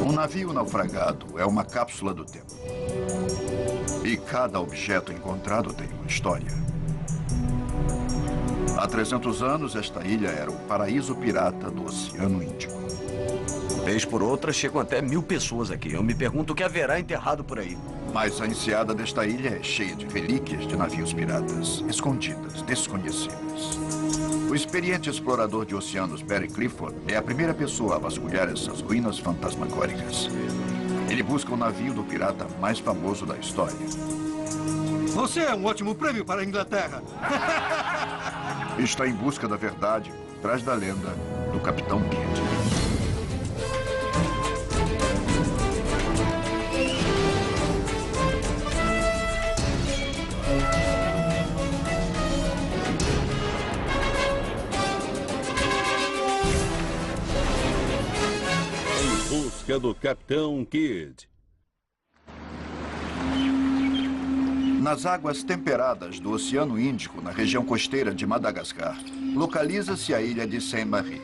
Um navio naufragado é uma cápsula do tempo. E cada objeto encontrado tem uma história. Há 300 anos, esta ilha era o paraíso pirata do Oceano Índico. Vez por outra, chegam até 1000 pessoas aqui. Eu me pergunto o que haverá enterrado por aí. Mas a enseada desta ilha é cheia de relíquias de navios piratas, escondidas, desconhecidas. O experiente explorador de oceanos Barry Clifford é a primeira pessoa a vasculhar essas ruínas fantasmagóricas. Ele busca o navio do pirata mais famoso da história. Você é um ótimo prêmio para a Inglaterra. Está em busca da verdade, por trás da lenda do Capitão Kidd. Em busca do Capitão Kidd. Nas águas temperadas do Oceano Índico, na região costeira de Madagascar, localiza-se a ilha de Saint-Marie.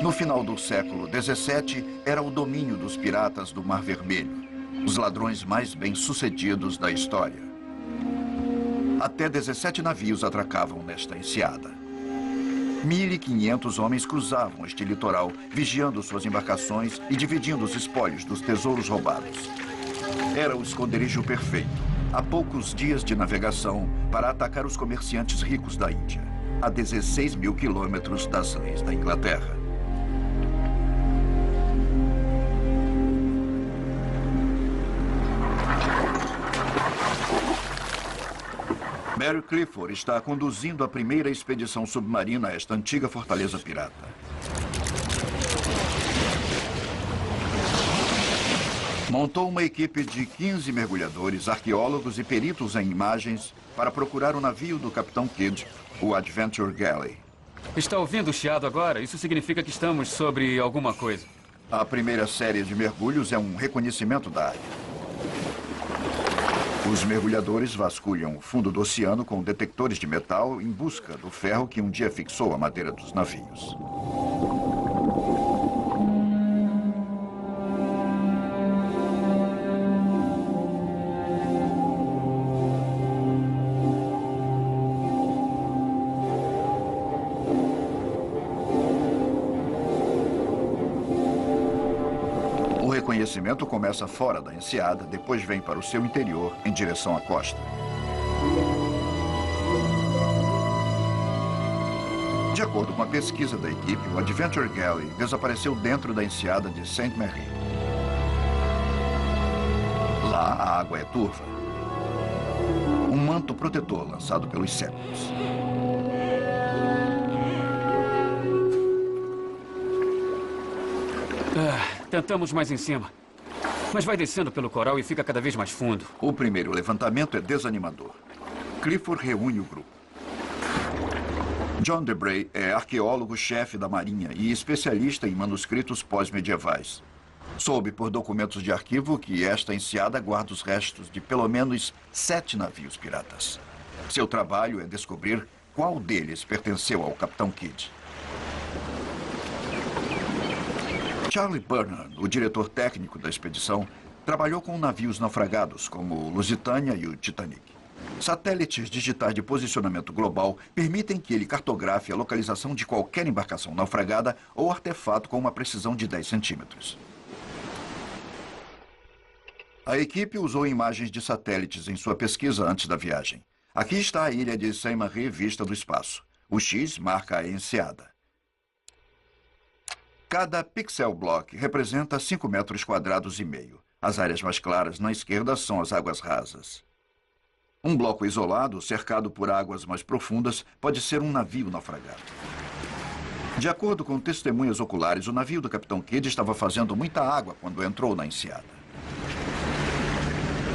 No final do século XVII, era o domínio dos piratas do Mar Vermelho, os ladrões mais bem-sucedidos da história. Até 17 navios atracavam nesta enseada. 1.500 homens cruzavam este litoral, vigiando suas embarcações e dividindo os espólios dos tesouros roubados. Era o esconderijo perfeito, a poucos dias de navegação, para atacar os comerciantes ricos da Índia, a 16.000 quilômetros das leis da Inglaterra. Barry Clifford está conduzindo a primeira expedição submarina a esta antiga fortaleza pirata. Montou uma equipe de 15 mergulhadores, arqueólogos e peritos em imagens para procurar o navio do Capitão Kidd, o Adventure Galley. Está ouvindo o chiado agora? Isso significa que estamos sobre alguma coisa. A primeira série de mergulhos é um reconhecimento da área. Os mergulhadores vasculham o fundo do oceano com detectores de metal em busca do ferro que um dia fixou a madeira dos navios. O reconhecimento começa fora da enseada, depois vem para o seu interior, em direção à costa. De acordo com a pesquisa da equipe, o Adventure Galley desapareceu dentro da enseada de Saint-Marie. Lá, a água é turva. Um manto protetor lançado pelos séculos. Tentamos mais em cima. Mas vai descendo pelo coral e fica cada vez mais fundo. O primeiro levantamento é desanimador. Clifford reúne o grupo. John Debray é arqueólogo-chefe da Marinha e especialista em manuscritos pós-medievais. Soube por documentos de arquivo que esta enseada guarda os restos de pelo menos 7 navios piratas. Seu trabalho é descobrir qual deles pertenceu ao Capitão Kidd. Charlie Burnham, o diretor técnico da expedição, trabalhou com navios naufragados, como o Lusitânia e o Titanic. Satélites digitais de posicionamento global permitem que ele cartografe a localização de qualquer embarcação naufragada ou artefato com uma precisão de 10 centímetros. A equipe usou imagens de satélites em sua pesquisa antes da viagem. Aqui está a ilha de Saint-Marie vista do espaço. O X marca a enseada. Cada pixel block representa 5 metros quadrados e meio. As áreas mais claras na esquerda são as águas rasas. Um bloco isolado, cercado por águas mais profundas, pode ser um navio naufragado. De acordo com testemunhas oculares, o navio do Capitão Kidd estava fazendo muita água quando entrou na enseada.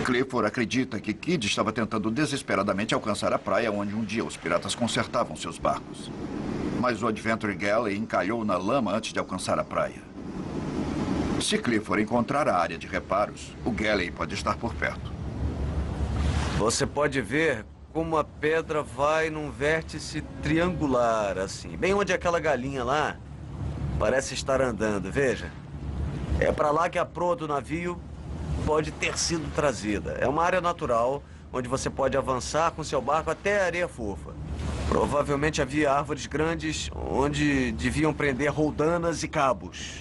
Clifford acredita que Kidd estava tentando desesperadamente alcançar a praia onde um dia os piratas consertavam seus barcos. Mas o Adventure Galley encalhou na lama antes de alcançar a praia. Se Clifford encontrar a área de reparos, o Galley pode estar por perto. Você pode ver como a pedra vai num vértice triangular, assim. Bem onde aquela galinha lá Parece estar andando, veja. É para lá que a proa do navio pode ter sido trazida. É uma área natural onde você pode avançar com seu barco até a areia fofa. Provavelmente havia árvores grandes onde deviam prender roldanas e cabos.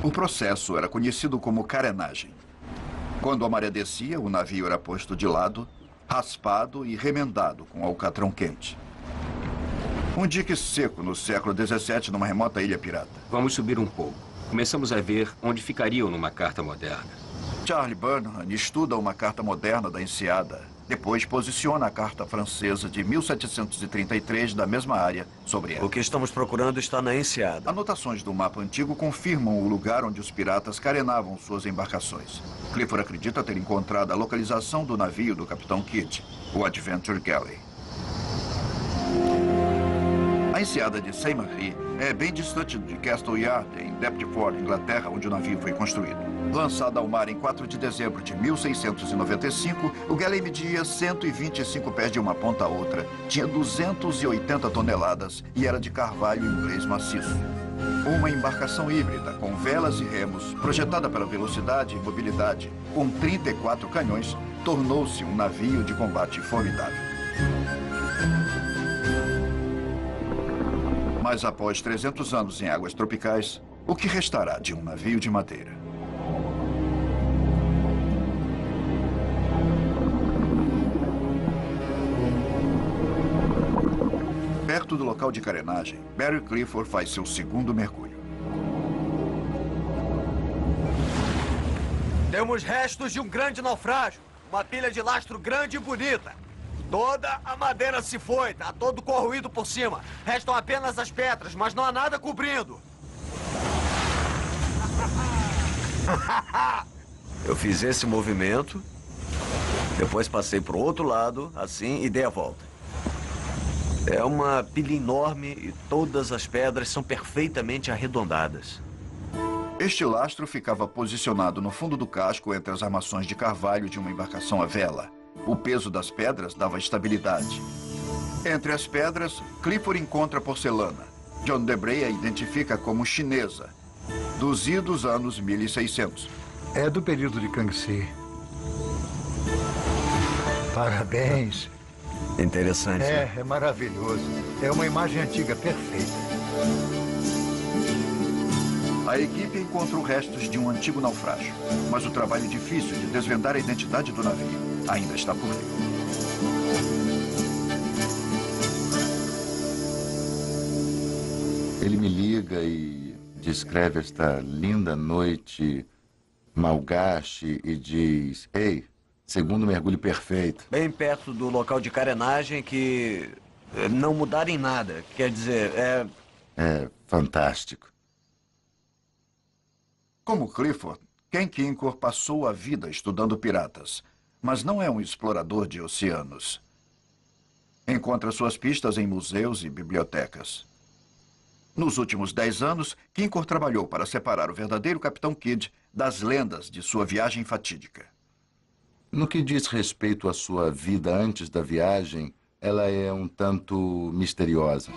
O processo era conhecido como carenagem. Quando a maré descia, o navio era posto de lado, raspado e remendado com alcatrão quente. Um dique seco no século XVII numa remota ilha pirata. Vamos subir um pouco. Começamos a ver onde ficariam numa carta moderna. Charlie Burnham estuda uma carta moderna da Enseada. Depois posiciona a carta francesa de 1733 da mesma área sobre ela. O que estamos procurando está na Enseada. Anotações do mapa antigo confirmam o lugar onde os piratas carenavam suas embarcações. Clifford acredita ter encontrado a localização do navio do Capitão Kidd, o Adventure Galley. A Enseada de Saint-Marie é bem distante de Castle Yard, em Deptford, Inglaterra, onde o navio foi construído. Lançado ao mar em 4 de dezembro de 1695, o Galley media 125 pés de uma ponta a outra, tinha 280 toneladas e era de carvalho inglês maciço. Uma embarcação híbrida, com velas e remos, projetada para velocidade e mobilidade, com 34 canhões, tornou-se um navio de combate formidável. Mas após 300 anos em águas tropicais, o que restará de um navio de madeira? Perto do local de carenagem, Barry Clifford faz seu segundo mergulho. Temos restos de um grande naufrágio. Uma pilha de lastro grande e bonita. Toda a madeira se foi, tá todo corroído por cima. Restam apenas as pedras, mas não há nada cobrindo. Eu fiz esse movimento, depois passei pro outro lado, assim, e dei a volta. É uma pilha enorme e todas as pedras são perfeitamente arredondadas. Este lastro ficava posicionado no fundo do casco entre as armações de carvalho de uma embarcação à vela. O peso das pedras dava estabilidade. Entre as pedras, Clifford encontra porcelana. John Debray a identifica como chinesa, dos idos anos 1600. É do período de Kangxi. Parabéns. Interessante. né? É maravilhoso. É uma imagem antiga perfeita. A equipe encontrou restos de um antigo naufrágio, mas o trabalho difícil de desvendar a identidade do navio ainda está por vir. Ele me liga e descreve esta linda noite malgache e diz: "Ei, segundo mergulho perfeito." Bem perto do local de carenagem que não mudaram em nada. Quer dizer, É fantástico. Como Clifford, Ken Kinkor passou a vida estudando piratas, mas não é um explorador de oceanos. Encontra suas pistas em museus e bibliotecas. Nos últimos 10 anos, Kinkor trabalhou para separar o verdadeiro Capitão Kidd das lendas de sua viagem fatídica. No que diz respeito à sua vida antes da viagem, ela é um tanto misteriosa.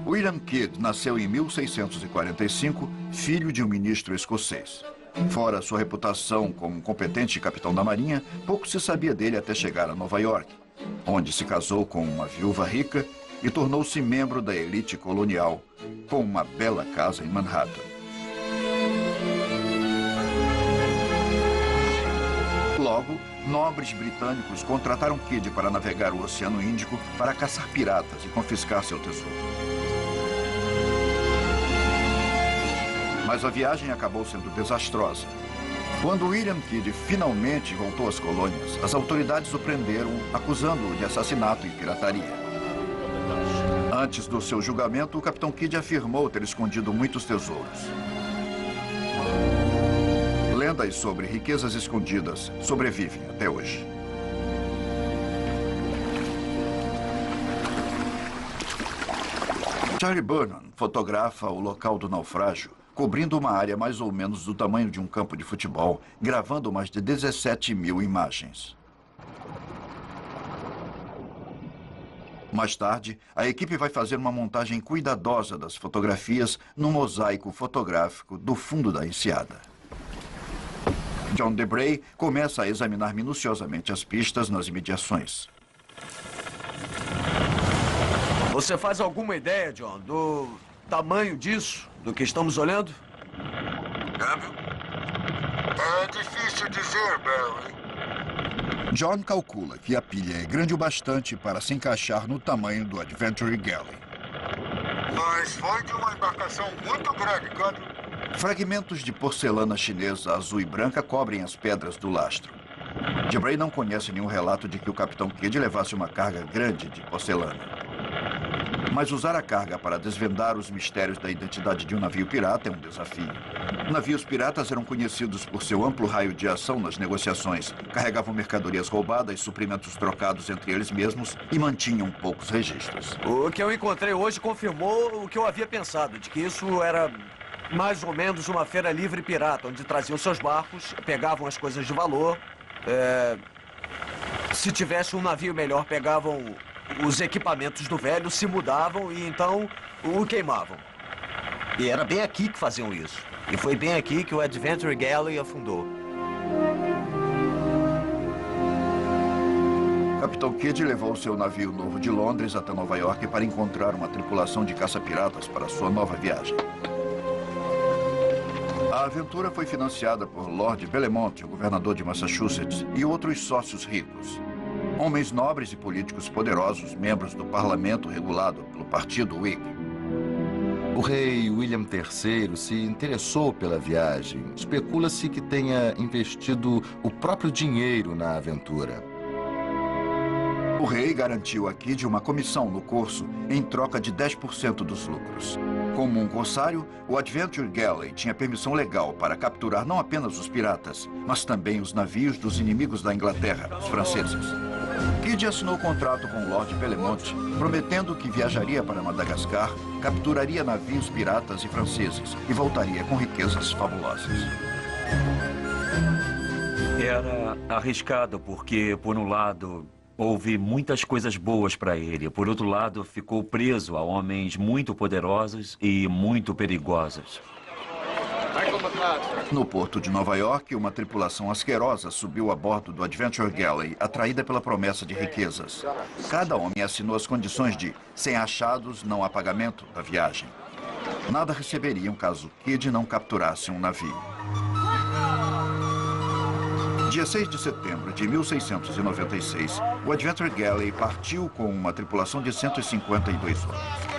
William Kidd nasceu em 1645, filho de um ministro escocês. Fora sua reputação como um competente capitão da marinha, pouco se sabia dele até chegar a Nova York, onde se casou com uma viúva rica e tornou-se membro da elite colonial, com uma bela casa em Manhattan. Logo, nobres britânicos contrataram Kidd para navegar o Oceano Índico para caçar piratas e confiscar seu tesouro. Mas a viagem acabou sendo desastrosa. Quando William Kidd finalmente voltou às colônias, as autoridades o prenderam, acusando-o de assassinato e pirataria. Antes do seu julgamento, o Capitão Kidd afirmou ter escondido muitos tesouros. Lendas sobre riquezas escondidas sobrevivem até hoje. Charlie Burnham fotografa o local do naufrágio, cobrindo uma área mais ou menos do tamanho de um campo de futebol, gravando mais de 17 mil imagens. Mais tarde, a equipe vai fazer uma montagem cuidadosa das fotografias no mosaico fotográfico do fundo da enseada. John Debray começa a examinar minuciosamente as pistas nas imediações. Você faz alguma ideia, John, do tamanho disso, do que estamos olhando? Câmbio? É difícil dizer, Barry. John calcula que a pilha é grande o bastante para se encaixar no tamanho do Adventure Galley. Mas foi de uma embarcação muito grande, câmbio. Fragmentos de porcelana chinesa azul e branca cobrem as pedras do lastro. Debray não conhece nenhum relato de que o Capitão Kidd levasse uma carga grande de porcelana. Mas usar a carga para desvendar os mistérios da identidade de um navio pirata é um desafio. Navios piratas eram conhecidos por seu amplo raio de ação nas negociações, carregavam mercadorias roubadas, suprimentos trocados entre eles mesmos e mantinham poucos registros. O que eu encontrei hoje confirmou o que eu havia pensado, de que isso era mais ou menos uma feira livre pirata, onde traziam seus barcos, pegavam as coisas de valor. Se tivesse um navio melhor, pegavam os equipamentos do velho, se mudavam e então o queimavam. E era bem aqui que faziam isso. E foi bem aqui que o Adventure Galley afundou. Capitão Kidd levou seu navio novo de Londres até Nova York para encontrar uma tripulação de caça-piratas para sua nova viagem. A aventura foi financiada por Lord Bellamont, o governador de Massachusetts, e outros sócios ricos. Homens nobres e políticos poderosos, membros do parlamento regulado pelo Partido Whig. O rei William III se interessou pela viagem. Especula-se que tenha investido o próprio dinheiro na aventura. O rei garantiu a Kidd uma comissão no curso em troca de 10% dos lucros. Como um corsário, o Adventure Galley tinha permissão legal para capturar não apenas os piratas, mas também os navios dos inimigos da Inglaterra, os franceses. Kidd assinou contrato com Lord Bellamont, prometendo que viajaria para Madagascar, capturaria navios piratas e franceses e voltaria com riquezas fabulosas. Era arriscado porque, por um lado, houve muitas coisas boas para ele. Por outro lado, ficou preso a homens muito poderosos e muito perigosos. No porto de Nova York, uma tripulação asquerosa subiu a bordo do Adventure Galley, atraída pela promessa de riquezas. Cada homem assinou as condições de sem achados, não há pagamento da viagem. Nada receberiam caso Kidd não capturasse um navio. Dia 6 de setembro de 1696, o Adventure Galley partiu com uma tripulação de 152 homens.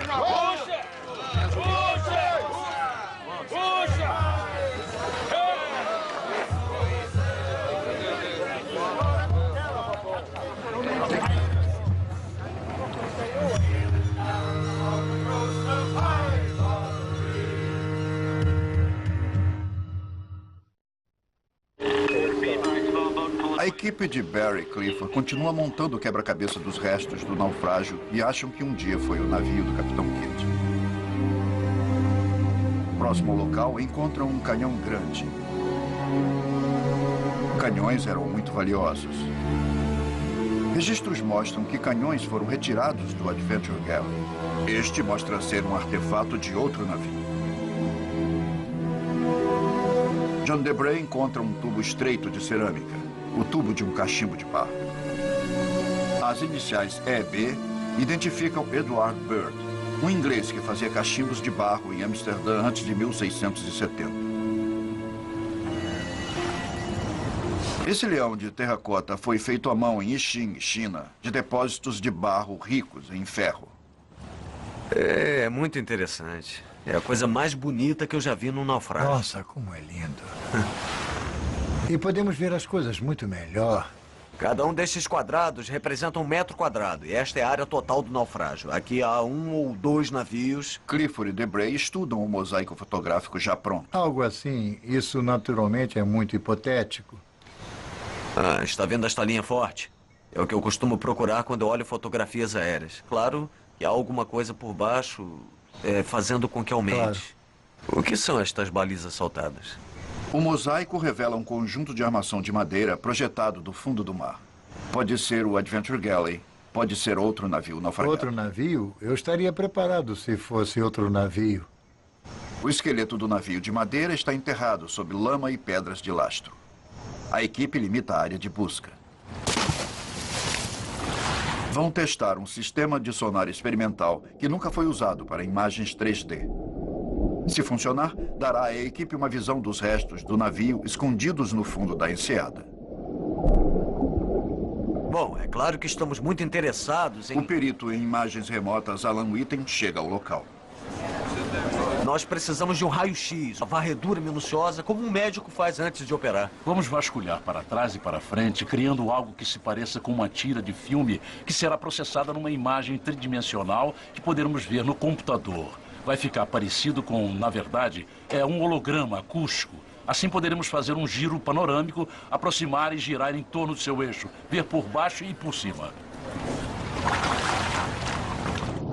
A equipe de Barry Clifford continua montando o quebra-cabeça dos restos do naufrágio e acham que um dia foi o navio do Capitão Kidd. Próximo ao local, encontram um canhão grande. Canhões eram muito valiosos. Registros mostram que canhões foram retirados do Adventure Galley. Este mostra ser um artefato de outro navio. John Debray encontra um tubo estreito de cerâmica, o tubo de um cachimbo de barro. As iniciais EB identificam Edward Bird, um inglês que fazia cachimbos de barro em Amsterdã antes de 1670. Esse leão de terracota foi feito à mão em Yixing, China, de depósitos de barro ricos em ferro. É muito interessante. É a coisa mais bonita que eu já vi num naufrágio. Nossa, como é lindo. E podemos ver as coisas muito melhor. Cada um destes quadrados representa 1 metro quadrado. E esta é a área total do naufrágio. Aqui há 1 ou 2 navios. Clifford e Debray estudam o mosaico fotográfico já pronto. Algo assim, isso naturalmente é muito hipotético. Ah, está vendo esta linha forte? É o que eu costumo procurar quando eu olho fotografias aéreas. Claro que há alguma coisa por baixo fazendo com que aumente. Claro. O que são estas balizas saltadas? O mosaico revela um conjunto de armação de madeira projetado do fundo do mar. Pode ser o Adventure Galley Pode ser outro navio naufragado. Outro navio? Eu estaria preparado se fosse outro navio. O esqueleto do navio de madeira está enterrado sob lama e pedras de lastro. A equipe limita a área de busca. Vão testar um sistema de sonar experimental que nunca foi usado para imagens 3D. Se funcionar, dará à equipe uma visão dos restos do navio escondidos no fundo da enseada. Bom, é claro que estamos muito interessados em... O perito em imagens remotas, Alan Whitten, chega ao local. Nós precisamos de um raio-x, uma varredura minuciosa, como um médico faz antes de operar. Vamos vasculhar para trás e para frente, criando algo que se pareça com uma tira de filme que será processada numa imagem tridimensional que poderemos ver no computador. Vai ficar parecido com, na verdade, um holograma acústico. Assim poderemos fazer um giro panorâmico, aproximar e girar em torno do seu eixo, ver por baixo e por cima.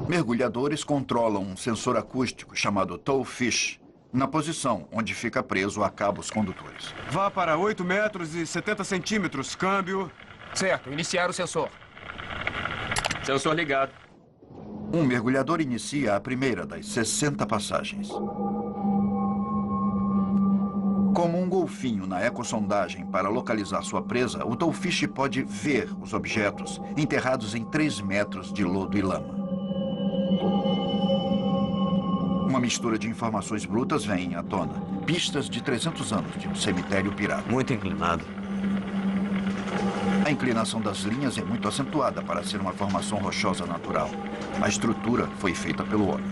Mergulhadores controlam um sensor acústico chamado Towfish, na posição onde fica preso a cabos condutores. Vá para 8 metros e 70 centímetros, câmbio. Certo, iniciar o sensor. Sensor ligado. Um mergulhador inicia a primeira das 60 passagens. Como um golfinho na ecossondagem para localizar sua presa, o Towfish pode ver os objetos enterrados em 3 metros de lodo e lama. Uma mistura de informações brutas vem à tona. Pistas de 300 anos de um cemitério pirata. Muito inclinado. A inclinação das linhas é muito acentuada para ser uma formação rochosa natural. A estrutura foi feita pelo homem.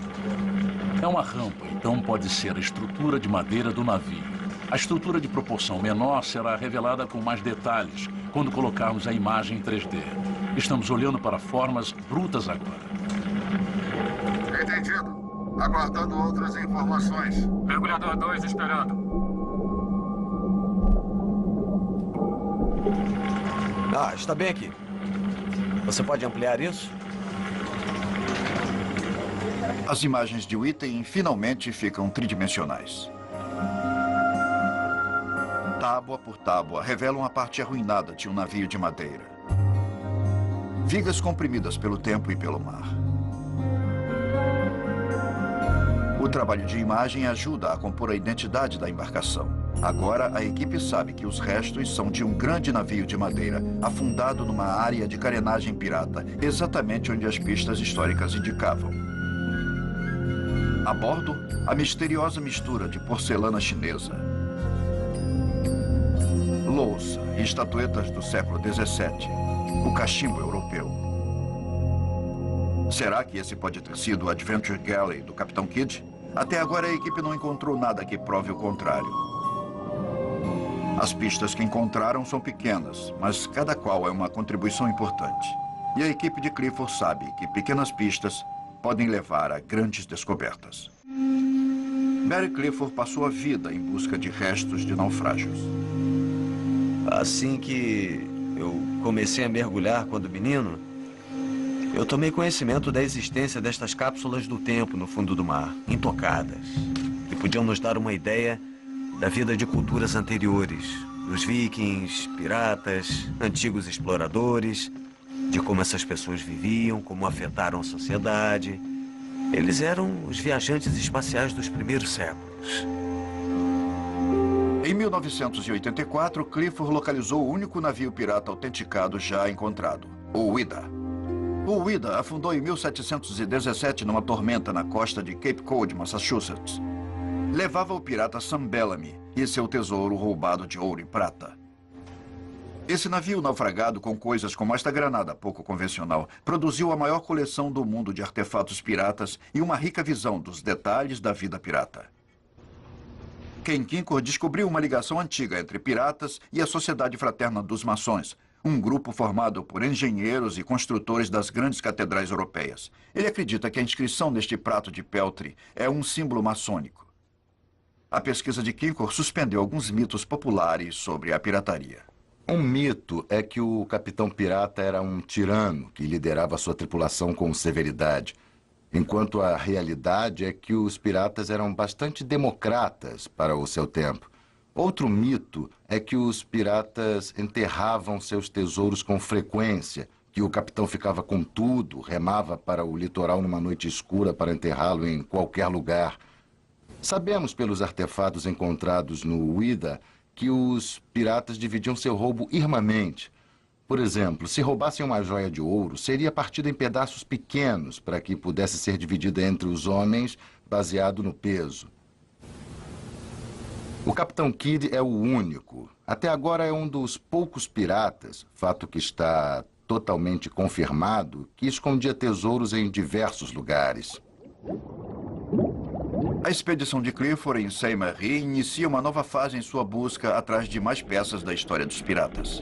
É uma rampa, então pode ser a estrutura de madeira do navio. A estrutura de proporção menor será revelada com mais detalhes quando colocarmos a imagem em 3D. Estamos olhando para formas brutas agora. Entendido. Aguardando outras informações. Mergulhador 2 esperando. Está bem aqui. Você pode ampliar isso? As imagens de Whitten finalmente ficam tridimensionais. Tábua por tábua revelam a parte arruinada de um navio de madeira. Vigas comprimidas pelo tempo e pelo mar. O trabalho de imagem ajuda a compor a identidade da embarcação. Agora, a equipe sabe que os restos são de um grande navio de madeira afundado numa área de carenagem pirata, exatamente onde as pistas históricas indicavam. A bordo, a misteriosa mistura de porcelana chinesa, louça e estatuetas do século XVII, o cachimbo europeu. Será que esse pode ter sido o Adventure Galley do Capitão Kidd? Até agora a equipe não encontrou nada que prove o contrário. As pistas que encontraram são pequenas, mas cada qual é uma contribuição importante. E a equipe de Clifford sabe que pequenas pistas podem levar a grandes descobertas. Barry Clifford passou a vida em busca de restos de naufrágios. Assim que eu comecei a mergulhar quando menino, eu tomei conhecimento da existência destas cápsulas do tempo no fundo do mar, intocadas, que podiam nos dar uma ideia da vida de culturas anteriores, dos vikings, piratas, antigos exploradores, de como essas pessoas viviam, como afetaram a sociedade. Eles eram os viajantes espaciais dos primeiros séculos. Em 1984, Clifford localizou o único navio pirata autenticado já encontrado, o Ouida. O Ouida afundou em 1717 numa tormenta na costa de Cape Cod, Massachusetts. Levava o pirata Sam Bellamy e seu tesouro roubado de ouro e prata. Esse navio naufragado com coisas como esta granada pouco convencional produziu a maior coleção do mundo de artefatos piratas e uma rica visão dos detalhes da vida pirata. Ken Kinkor descobriu uma ligação antiga entre piratas e a Sociedade Fraterna dos Maçons, um grupo formado por engenheiros e construtores das grandes catedrais europeias. Ele acredita que a inscrição neste prato de peltre é um símbolo maçônico. A pesquisa de Kinkor suspendeu alguns mitos populares sobre a pirataria. Um mito é que o capitão pirata era um tirano que liderava sua tripulação com severidade, enquanto a realidade é que os piratas eram bastante democratas para o seu tempo. Outro mito é que os piratas enterravam seus tesouros com frequência, que o capitão ficava com tudo, remava para o litoral numa noite escura para enterrá-lo em qualquer lugar. Sabemos pelos artefatos encontrados no Ouida que os piratas dividiam seu roubo irmãmente. Por exemplo, se roubassem uma joia de ouro, seria partida em pedaços pequenos para que pudesse ser dividida entre os homens baseado no peso. O Capitão Kidd é o único. Até agora é um dos poucos piratas, fato que está totalmente confirmado, que escondia tesouros em diversos lugares. A expedição de Clifford em Saint-Marie inicia uma nova fase em sua busca atrás de mais peças da história dos piratas.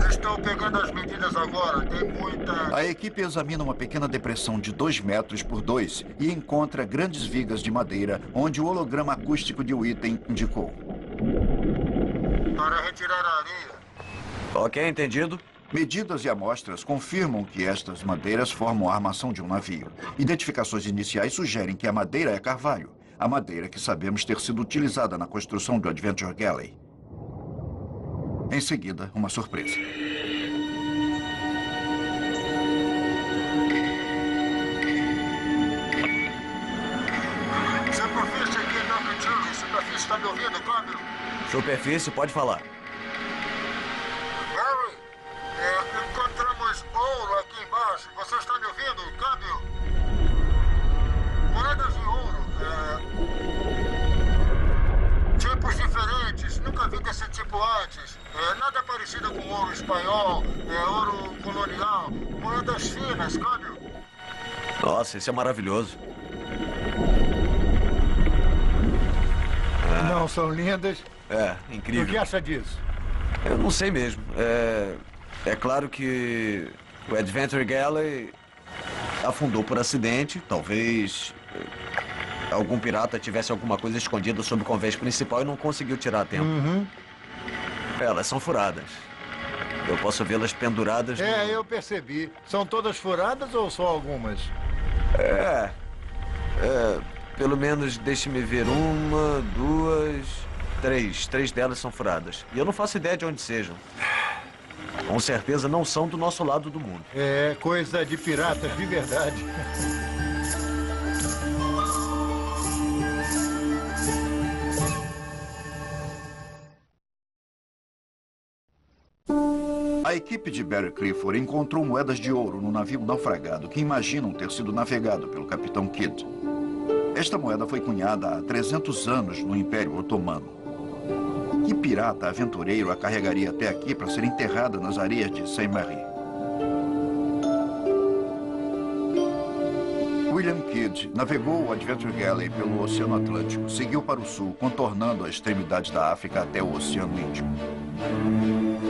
Estou pegando as medidas agora, tem muita... A equipe examina uma pequena depressão de 2 metros por 2 e encontra grandes vigas de madeira onde o holograma acústico de Witten indicou. Para retirar a areia. Ok, entendido. Medidas e amostras confirmam que estas madeiras formam a armação de um navio. Identificações iniciais sugerem que a madeira é carvalho, a madeira que sabemos ter sido utilizada na construção do Adventure Galley. Em seguida, uma surpresa. Superfície aqui, Dr. Church. Superfície, está me ouvindo, câmbio? Superfície, pode falar. Harry, encontramos ouro aqui embaixo. Você está me ouvindo, câmbio? Moedas de ouro. Tipos diferentes. Nunca vi desse tipo antes. Nada parecido com ouro espanhol, ouro colonial. Moedas finas, câmbio. Nossa, isso é maravilhoso. Não são lindas? É, incrível. O que acha disso? Eu não sei mesmo. É claro que o Adventure Galley afundou por acidente. Talvez algum pirata tivesse alguma coisa escondida sob o convés principal e não conseguiu tirar a tempo. Uhum. Elas são furadas. Eu posso vê-las penduradas. Eu percebi. São todas furadas ou só algumas? Pelo menos, deixe-me ver, 1, 2, 3. 3 delas são furadas. E eu não faço ideia de onde sejam. Com certeza não são do nosso lado do mundo. É coisa de piratas de verdade. A equipe de Barry Clifford encontrou moedas de ouro no navio naufragado que imaginam ter sido navegado pelo Capitão Kidd. Esta moeda foi cunhada há 300 anos no Império Otomano. Que pirata aventureiro a carregaria até aqui para ser enterrada nas areias de Saint-Marie? William Kidd navegou o Adventure Galley pelo Oceano Atlântico, seguiu para o sul, contornando a extremidade da África até o Oceano Índico.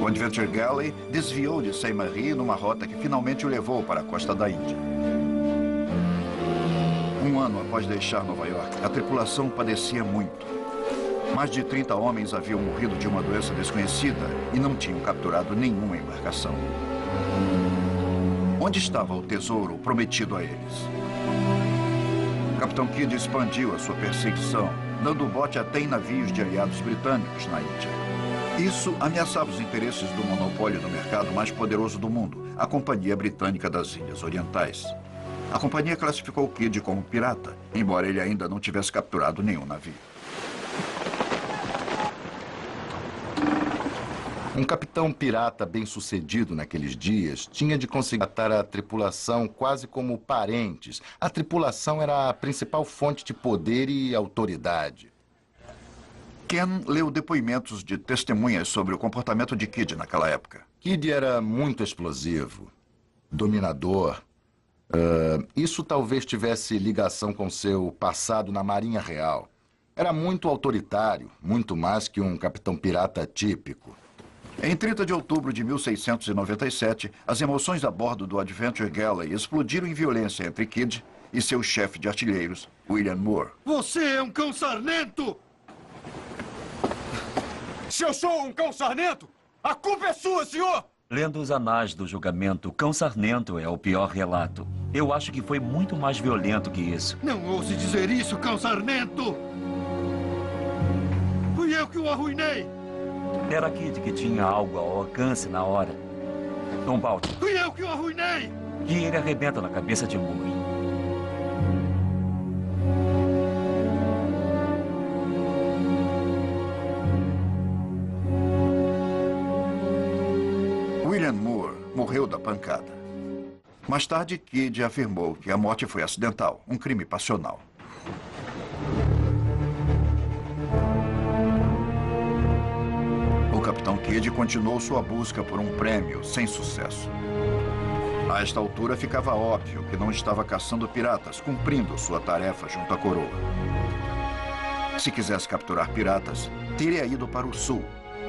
O Adventure Galley desviou de Saint-Marie numa rota que finalmente o levou para a costa da Índia. 1 ano após deixar Nova York, a tripulação padecia muito. Mais de 30 homens haviam morrido de uma doença desconhecida e não tinham capturado nenhuma embarcação. Onde estava o tesouro prometido a eles? O Capitão Kidd expandiu a sua perseguição, dando bote até em navios de aliados britânicos na Índia. Isso ameaçava os interesses do monopólio do mercado mais poderoso do mundo, a Companhia Britânica das Índias Orientais. A companhia classificou Kidd como pirata, embora ele ainda não tivesse capturado nenhum navio. Um capitão pirata bem-sucedido naqueles dias tinha de conseguir tratar a tripulação quase como parentes. A tripulação era a principal fonte de poder e autoridade. Ken leu depoimentos de testemunhas sobre o comportamento de Kidd naquela época. Kidd era muito explosivo, dominador. Isso talvez tivesse ligação com seu passado na Marinha Real. Era muito autoritário, muito mais que um capitão pirata típico. Em 30 de outubro de 1697, as emoções a bordo do Adventure Galley explodiram em violência entre Kidd e seu chefe de artilheiros, William Moore. Você é um cão sarnento! Se eu sou um cão sarnento, a culpa é sua, senhor! Lendo os anais do julgamento, Cão Sarnento é o pior relato. Eu acho que foi muito mais violento que isso. Não ouse dizer isso, cão sarnento! Fui eu que o arruinei! Era Kid que tinha algo ao alcance na hora. Um balde. Fui eu que o arruinei! Que ele arrebenta na cabeça de Murray. William Moore morreu da pancada. Mais tarde, Kidd afirmou que a morte foi acidental, um crime passional. O capitão Kidd continuou sua busca por um prêmio sem sucesso. A esta altura, ficava óbvio que não estava caçando piratas, cumprindo sua tarefa junto à coroa. Se quisesse capturar piratas, teria ido para o sul,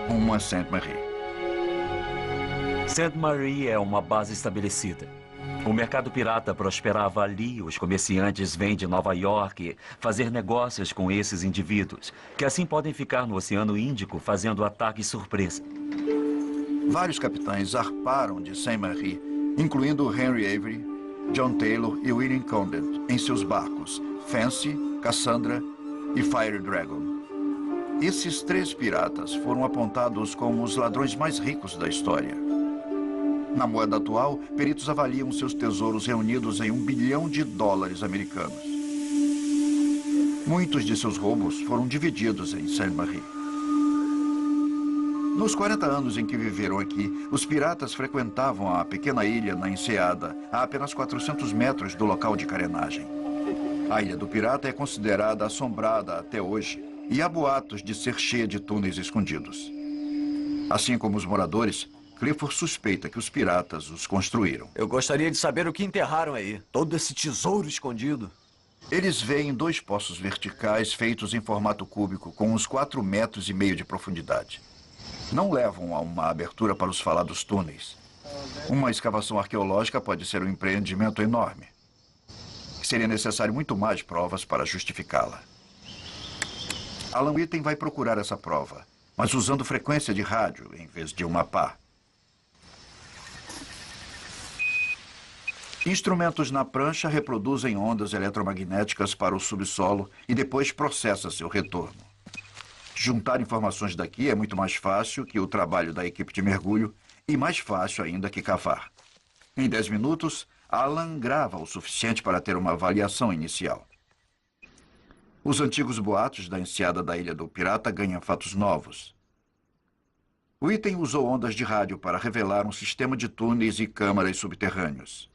rumo a Sainte-Marie. Sainte-Marie é uma base estabelecida. O mercado pirata prosperava ali. Os comerciantes vêm de Nova York fazer negócios com esses indivíduos, que assim podem ficar no Oceano Índico fazendo ataques surpresa. Vários capitães zarparam de Sainte-Marie, incluindo Henry Avery, John Taylor e William Condent, em seus barcos Fancy, Cassandra e Fire Dragon. Esses 3 piratas foram apontados como os ladrões mais ricos da história. Na moeda atual, peritos avaliam seus tesouros reunidos em $1 bilhão americanos. Muitos de seus roubos foram divididos em Sainte-Marie. Nos 40 anos em que viveram aqui, os piratas frequentavam a pequena ilha na enseada, a apenas 400 metros do local de carenagem. A Ilha do Pirata é considerada assombrada até hoje e há boatos de ser cheia de túneis escondidos. Assim como os moradores, Clifford suspeita que os piratas os construíram. Eu gostaria de saber o que enterraram aí. Todo esse tesouro escondido. Eles veem 2 poços verticais feitos em formato cúbico com uns 4,5 metros de profundidade. Não levam a uma abertura para os falados túneis. Uma escavação arqueológica pode ser um empreendimento enorme. Seria necessário muito mais provas para justificá-la. Alan Whitten vai procurar essa prova, mas usando frequência de rádio em vez de uma pá. Instrumentos na prancha reproduzem ondas eletromagnéticas para o subsolo e depois processa seu retorno. Juntar informações daqui é muito mais fácil que o trabalho da equipe de mergulho e mais fácil ainda que cavar. Em 10 minutos, Alan grava o suficiente para ter uma avaliação inicial. Os antigos boatos da enseada da Ilha do Pirata ganham fatos novos. Whitten usou ondas de rádio para revelar um sistema de túneis e câmaras subterrâneos,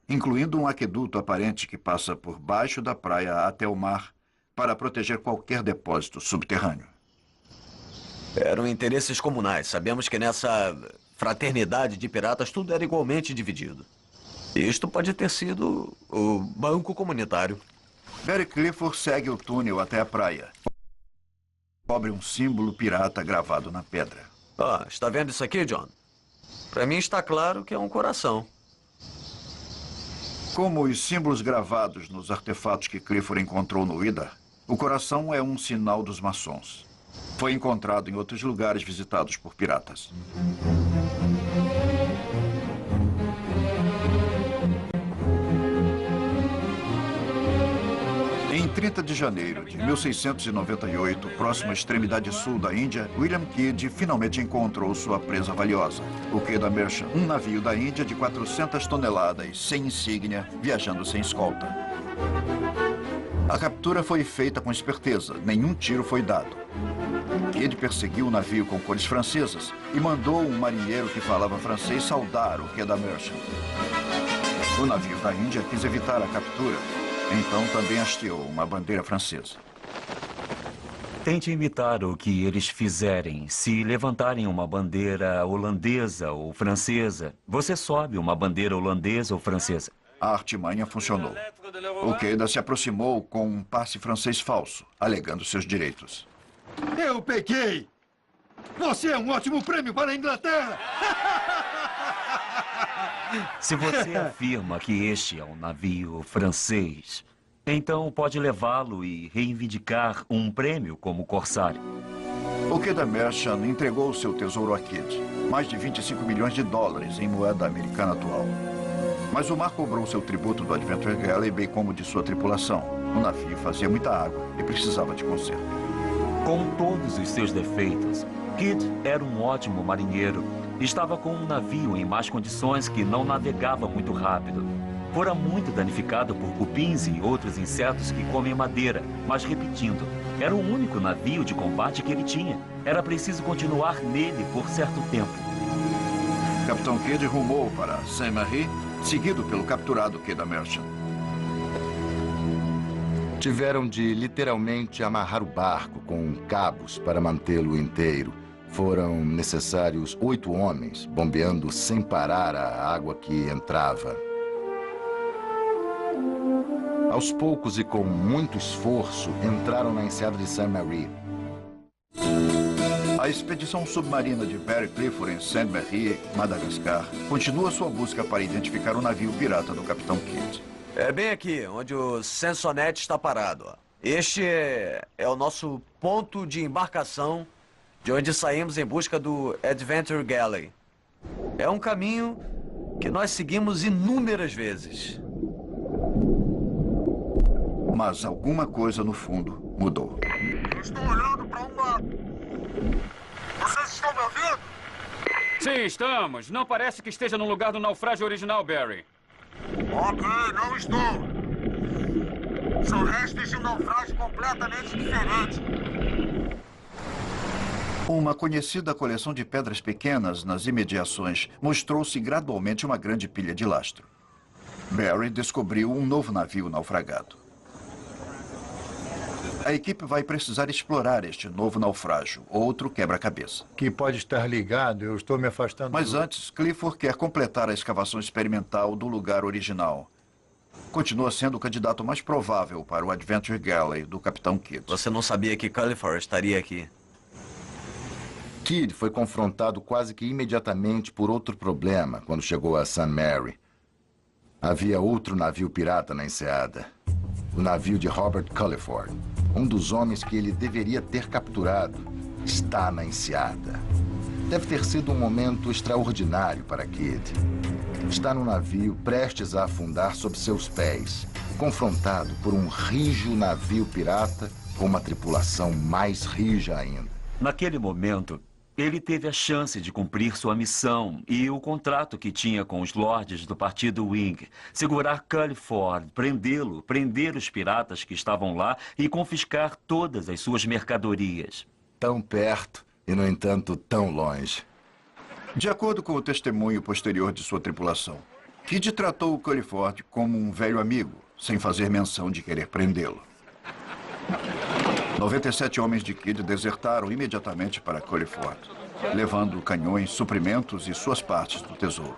incluindo um aqueduto aparente que passa por baixo da praia até o mar para proteger qualquer depósito subterrâneo. Eram interesses comunais. Sabemos que nessa fraternidade de piratas tudo era igualmente dividido. Isto pode ter sido o banco comunitário. Barry Clifford segue o túnel até a praia. Cobre um símbolo pirata gravado na pedra. Ah, está vendo isso aqui, John? Para mim está claro que é um coração. Como os símbolos gravados nos artefatos que Clifford encontrou no Ida, o coração é um sinal dos maçons. Foi encontrado em outros lugares visitados por piratas. Em 30 de janeiro de 1698, próximo à extremidade sul da Índia, William Kidd finalmente encontrou sua presa valiosa, o Queda Merchant, um navio da Índia de 400 toneladas, sem insígnia, viajando sem escolta. A captura foi feita com esperteza, nenhum tiro foi dado. Kidd perseguiu o navio com cores francesas e mandou um marinheiro que falava francês saudar o Queda Merchant. O navio da Índia quis evitar a captura, então também hasteou uma bandeira francesa. Tente imitar o que eles fizerem. Se levantarem uma bandeira holandesa ou francesa, você sobe uma bandeira holandesa ou francesa. A artimanha funcionou. O Queda se aproximou com um passe francês falso, alegando seus direitos. Eu peguei! Você é um ótimo prêmio para a Inglaterra! Se você afirma que este é um navio francês, então pode levá-lo e reivindicar um prêmio como corsário. O Queda Merchant entregou seu tesouro a Kidd, mais de 25 milhões de dólares em moeda americana atual. Mas o mar cobrou seu tributo do Adventure Galley, bem como de sua tripulação. O navio fazia muita água e precisava de conserto. Com todos os seus defeitos, Kidd era um ótimo marinheiro. Estava com um navio em más condições que não navegava muito rápido. Fora muito danificado por cupins e outros insetos que comem madeira. Mas, repetindo, era o único navio de combate que ele tinha. Era preciso continuar nele por certo tempo. Capitão Kidd rumou para Saint-Marie, seguido pelo capturado Queda Merchant. Tiveram de literalmente amarrar o barco com cabos para mantê-lo inteiro. Foram necessários 8 homens, bombeando sem parar a água que entrava. Aos poucos e com muito esforço, entraram na enseada de Saint-Marie. A expedição submarina de Barry Clifford em Saint-Marie, Madagascar, continua sua busca para identificar o navio pirata do Capitão Kidd. É bem aqui, onde o Sansonete está parado. Ó. Este é o nosso ponto de embarcação, de onde saímos em busca do Adventure Galley. É um caminho que nós seguimos inúmeras vezes. Mas alguma coisa no fundo mudou. Eu estou olhando para um lado. Vocês estão me ouvindo? Sim, estamos. Não parece que esteja no lugar do naufrágio original, Barry. Ok, não estou. São restos de um naufrágio completamente diferente. Uma conhecida coleção de pedras pequenas nas imediações mostrou-se gradualmente uma grande pilha de lastro. Barry descobriu um novo navio naufragado. A equipe vai precisar explorar este novo naufrágio, outro quebra-cabeça. Que pode estar ligado, eu estou me afastando... Mas antes, Clifford quer completar a escavação experimental do lugar original. Continua sendo o candidato mais provável para o Adventure Galley do Capitão Kidd. Você não sabia que Clifford estaria aqui? Kidd foi confrontado quase que imediatamente por outro problema quando chegou a St. Mary. Havia outro navio pirata na enseada. O navio de Robert Culliford. Um dos homens que ele deveria ter capturado está na enseada. Deve ter sido um momento extraordinário para Kidd. Está no navio prestes a afundar sob seus pés, confrontado por um rijo navio pirata com uma tripulação mais rija ainda. Naquele momento, ele teve a chance de cumprir sua missão e o contrato que tinha com os lords do partido Wing. Segurar Culliford, prendê-lo, prender os piratas que estavam lá e confiscar todas as suas mercadorias. Tão perto e, no entanto, tão longe. De acordo com o testemunho posterior de sua tripulação, Kidd tratou o Culliford como um velho amigo, sem fazer menção de querer prendê-lo. 97 homens de Kidd desertaram imediatamente para Culliford, levando canhões, suprimentos e suas partes do tesouro.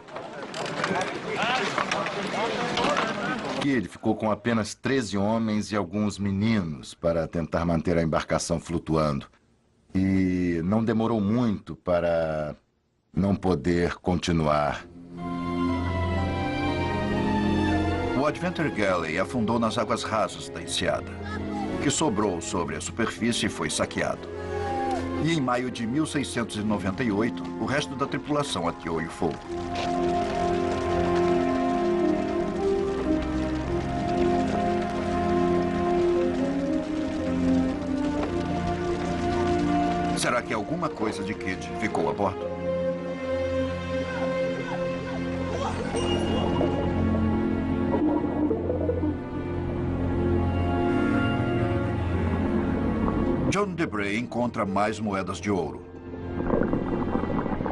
Kidd ficou com apenas 13 homens e alguns meninos para tentar manter a embarcação flutuando. E não demorou muito para não poder continuar. O Adventure Galley afundou nas águas rasas da enseada. O que sobrou sobre a superfície foi saqueado. E em maio de 1698, o resto da tripulação ateou-lhe fogo. Será que alguma coisa de Kidd ficou a bordo? John Debray encontra mais moedas de ouro.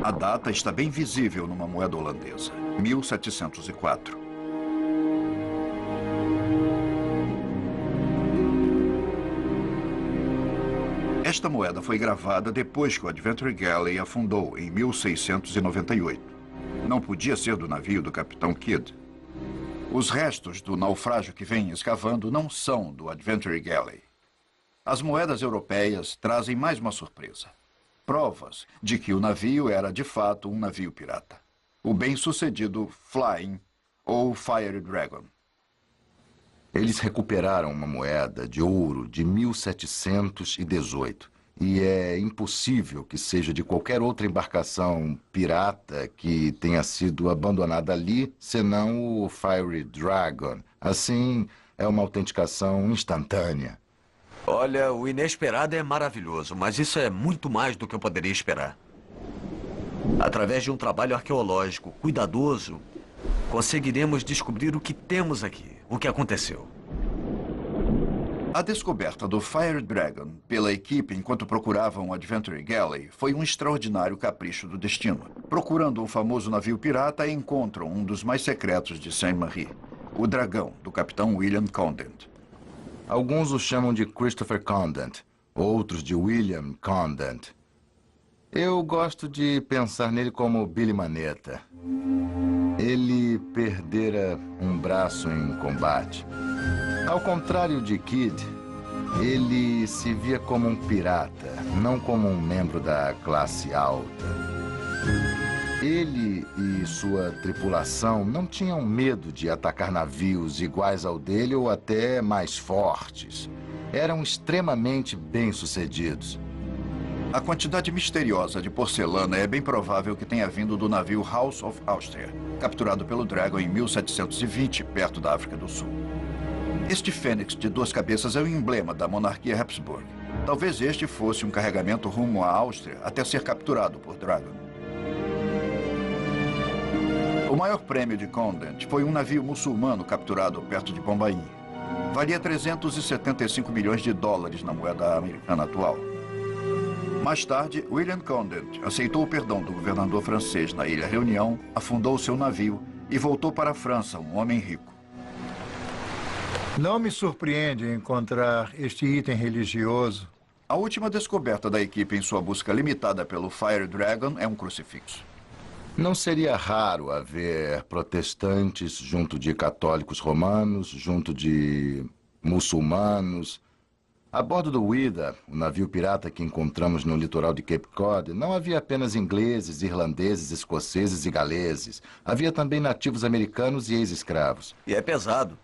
A data está bem visível numa moeda holandesa, 1704. Esta moeda foi gravada depois que o Adventure Galley afundou, em 1698. Não podia ser do navio do Capitão Kidd. Os restos do naufrágio que vem escavando não são do Adventure Galley. As moedas europeias trazem mais uma surpresa. Provas de que o navio era, de fato, um navio pirata. O bem-sucedido Flying ou Fire Dragon. Eles recuperaram uma moeda de ouro de 1718. E é impossível que seja de qualquer outra embarcação pirata que tenha sido abandonada ali, senão o Fire Dragon. Assim, é uma autenticação instantânea. Olha, o inesperado é maravilhoso, mas isso é muito mais do que eu poderia esperar. Através de um trabalho arqueológico cuidadoso, conseguiremos descobrir o que temos aqui, o que aconteceu. A descoberta do Fire Dragon pela equipe enquanto procuravam o Adventure Galley foi um extraordinário capricho do destino. Procurando um famoso navio pirata, encontram um dos mais secretos de Saint-Marie, o Dragão, do capitão William Condent. Alguns o chamam de Christopher Condent, outros de William Condent. Eu gosto de pensar nele como Billy Manetta. Ele perdera um braço em combate. Ao contrário de Kidd, ele se via como um pirata, não como um membro da classe alta. Ele e sua tripulação não tinham medo de atacar navios iguais ao dele ou até mais fortes. Eram extremamente bem-sucedidos. A quantidade misteriosa de porcelana é bem provável que tenha vindo do navio House of Austria, capturado pelo Dragon em 1720, perto da África do Sul. Este fênix de duas cabeças é o emblema da monarquia Habsburg. Talvez este fosse um carregamento rumo à Áustria até ser capturado por Dragon. O maior prêmio de Condent foi um navio muçulmano capturado perto de Bombaim. Valia 375 milhões de dólares na moeda americana atual. Mais tarde, William Condent aceitou o perdão do governador francês na Ilha Reunião, afundou seu navio e voltou para a França, um homem rico. Não me surpreende encontrar este item religioso. A última descoberta da equipe em sua busca limitada pelo Fire Dragon é um crucifixo. Não seria raro haver protestantes junto de católicos romanos, junto de muçulmanos. A bordo do Ouida, o navio pirata que encontramos no litoral de Cape Cod, não havia apenas ingleses, irlandeses, escoceses e galeses. Havia também nativos americanos e ex-escravos. E é pesado.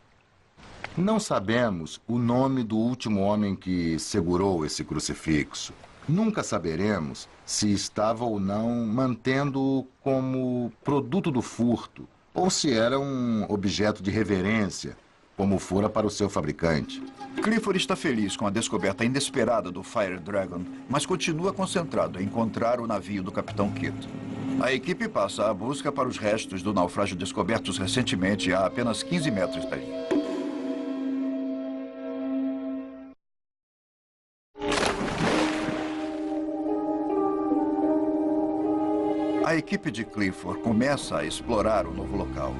Não sabemos o nome do último homem que segurou esse crucifixo. Nunca saberemos se estava ou não mantendo-o como produto do furto, ou se era um objeto de reverência, como fora para o seu fabricante. Clifford está feliz com a descoberta inesperada do Fire Dragon, mas continua concentrado em encontrar o navio do Capitão Kidd. A equipe passa a busca para os restos do naufrágio descobertos recentemente a apenas 15 metros dali. A equipe de Clifford começa a explorar o novo local.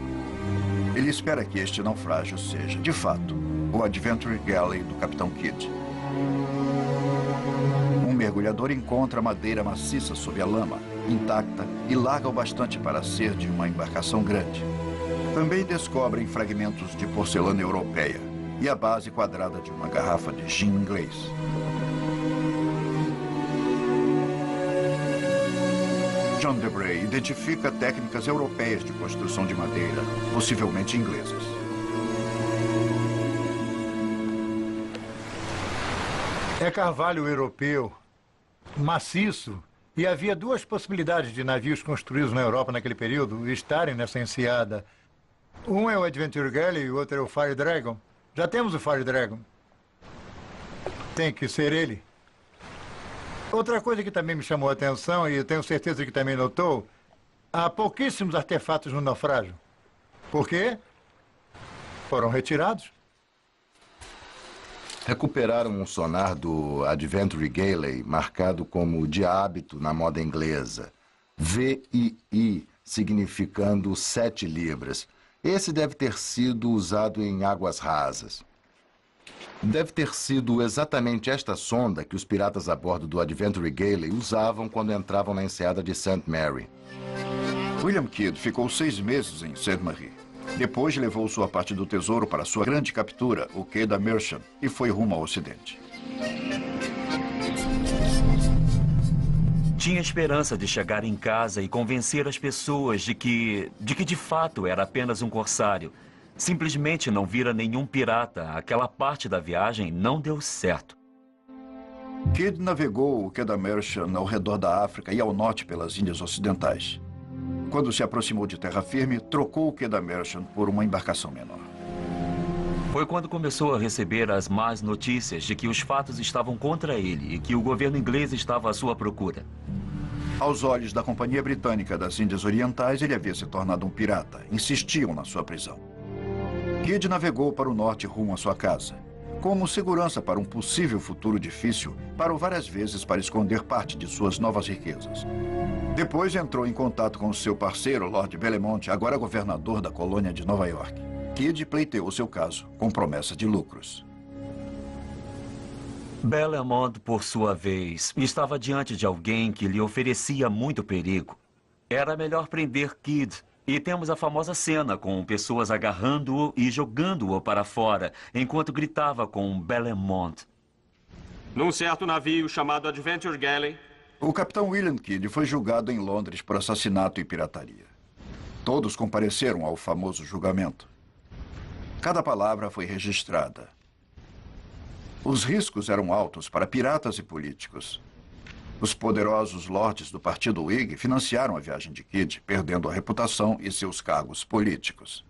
Ele espera que este naufrágio seja, de fato, o Adventure Galley do Capitão Kidd. Um mergulhador encontra madeira maciça sob a lama, intacta e larga o bastante para ser de uma embarcação grande. Também descobrem fragmentos de porcelana europeia e a base quadrada de uma garrafa de gin inglês. John Debray identifica técnicas europeias de construção de madeira, possivelmente inglesas. É carvalho europeu, maciço, e havia duas possibilidades de navios construídos na Europa naquele período estarem nessa enseada. Um é o Adventure Galley e o outro é o Fire Dragon. Já temos o Fire Dragon. Tem que ser ele. Outra coisa que também me chamou a atenção, e eu tenho certeza que também notou, há pouquíssimos artefatos no naufrágio. Por quê? Foram retirados. Recuperaram um sonar do Adventure Galley, marcado como de hábito na moda inglesa. VII, significando 7 libras. Esse deve ter sido usado em águas rasas. Deve ter sido exatamente esta sonda que os piratas a bordo do Adventure Galley usavam quando entravam na enseada de St. Mary. William Kidd ficou 6 meses em Saint-Marie. Depois levou sua parte do tesouro para sua grande captura, o Quai da Merchant, e foi rumo ao ocidente. Tinha esperança de chegar em casa e convencer as pessoas de que de fato era apenas um corsário. Simplesmente não vira nenhum pirata. Aquela parte da viagem não deu certo. Kidd navegou o Quai da Merchant ao redor da África e ao norte pelas Índias Ocidentais. Quando se aproximou de terra firme, trocou o Quai da Merchant por uma embarcação menor. Foi quando começou a receber as más notícias de que os fatos estavam contra ele e que o governo inglês estava à sua procura. Aos olhos da Companhia Britânica das Índias Orientais, ele havia se tornado um pirata. Insistiam na sua prisão. Kidd navegou para o norte rumo à sua casa. Como segurança para um possível futuro difícil, parou várias vezes para esconder parte de suas novas riquezas. Depois entrou em contato com seu parceiro, Lord Bellemont, agora governador da colônia de Nova York. Kidd pleiteou seu caso, com promessa de lucros. Bellemont, por sua vez, estava diante de alguém que lhe oferecia muito perigo. Era melhor prender Kidd. E temos a famosa cena com pessoas agarrando-o e jogando-o para fora, enquanto gritava com Bellemont. Num certo navio chamado Adventure Galley. O capitão William Kidd foi julgado em Londres por assassinato e pirataria. Todos compareceram ao famoso julgamento. Cada palavra foi registrada. Os riscos eram altos para piratas e políticos. Os poderosos lordes do Partido Whig financiaram a viagem de Kidd, perdendo a reputação e seus cargos políticos.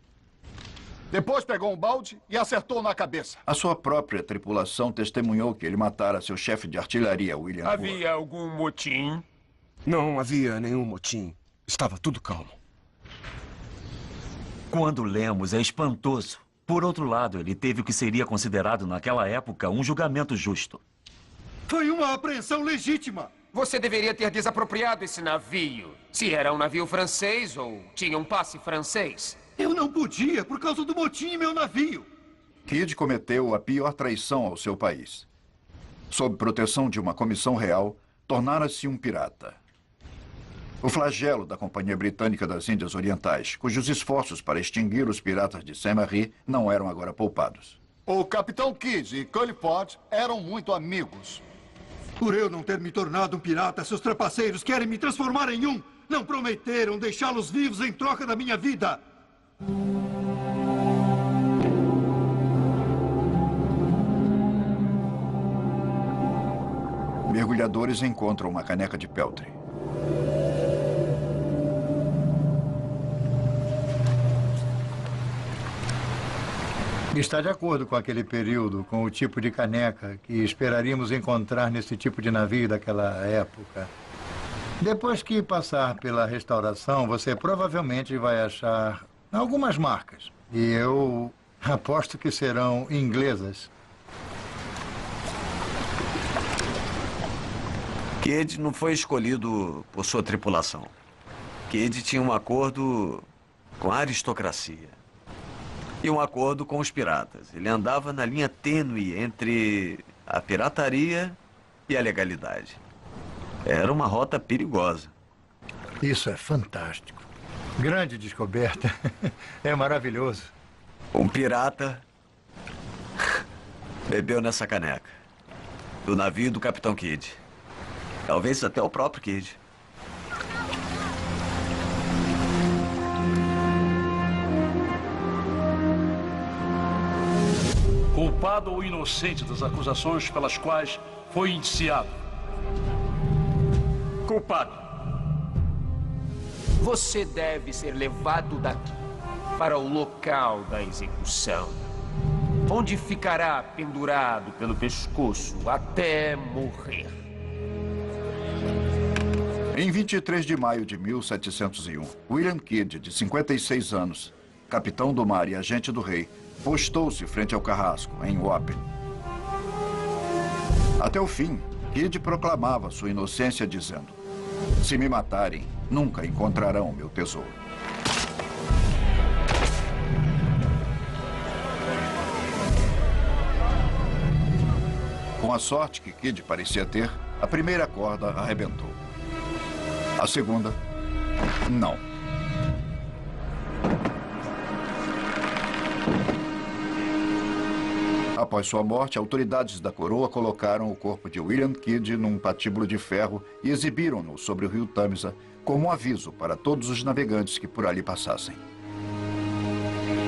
Depois pegou um balde e acertou na cabeça. A sua própria tripulação testemunhou que ele matara seu chefe de artilharia, William Moore. Havia algum motim? Não havia nenhum motim. Estava tudo calmo. Quando lemos, é espantoso. Por outro lado, ele teve o que seria considerado naquela época um julgamento justo. Foi uma apreensão legítima. Você deveria ter desapropriado esse navio. Se era um navio francês ou tinha um passe francês. Eu não podia, por causa do motim em meu navio. Kidd cometeu a pior traição ao seu país. Sob proteção de uma comissão real, tornara-se um pirata. O flagelo da Companhia Britânica das Índias Orientais, cujos esforços para extinguir os piratas de Saint-Marie não eram agora poupados. O capitão Kidd e Culliford eram muito amigos. Por eu não ter me tornado um pirata, seus trapaceiros querem me transformar em um. Não prometeram deixá-los vivos em troca da minha vida. Mergulhadores encontram uma caneca de peltre. Está de acordo com aquele período, com o tipo de caneca que esperaríamos encontrar nesse tipo de navio daquela época. Depois que passar pela restauração, você provavelmente vai achar algumas marcas. E eu aposto que serão inglesas. Kidd não foi escolhido por sua tripulação. Kidd tinha um acordo com a aristocracia. E um acordo com os piratas. Ele andava na linha tênue entre a pirataria e a legalidade. Era uma rota perigosa. Isso é fantástico. Grande descoberta. É maravilhoso. Um pirata bebeu nessa caneca. Do navio do Capitão Kidd. Talvez até o próprio Kidd. Culpado ou inocente das acusações pelas quais foi indiciado? Culpado. Você deve ser levado daqui para o local da execução, onde ficará pendurado pelo pescoço até morrer. Em 23 de maio de 1701, William Kidd, de 56 anos, capitão do mar e agente do rei, postou-se frente ao carrasco, em Wapping. Até o fim, Kidd proclamava sua inocência, dizendo: "Se me matarem, nunca encontrarão meu tesouro." Com a sorte que Kidd parecia ter, a primeira corda arrebentou. A segunda, não. Após sua morte, autoridades da coroa colocaram o corpo de William Kidd num patíbulo de ferro e exibiram-no sobre o rio Tâmisa como um aviso para todos os navegantes que por ali passassem.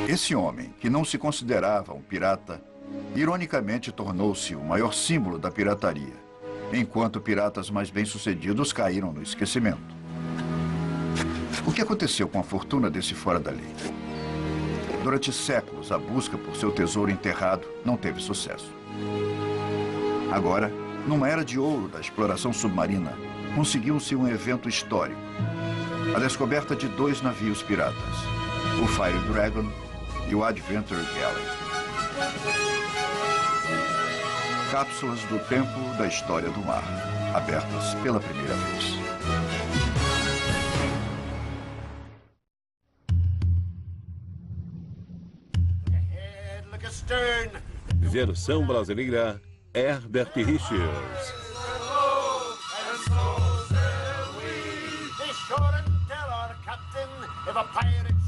Esse homem, que não se considerava um pirata, ironicamente tornou-se o maior símbolo da pirataria, enquanto piratas mais bem-sucedidos caíram no esquecimento. O que aconteceu com a fortuna desse fora da lei? Durante séculos, a busca por seu tesouro enterrado não teve sucesso. Agora, numa era de ouro da exploração submarina, conseguiu-se um evento histórico. A descoberta de 2 navios piratas, o Fire Dragon e o Adventure Galley. Cápsulas do tempo da história do mar, abertas pela primeira vez. Versão brasileira, Herbert Richards. Be sure and tell our captain if a pirate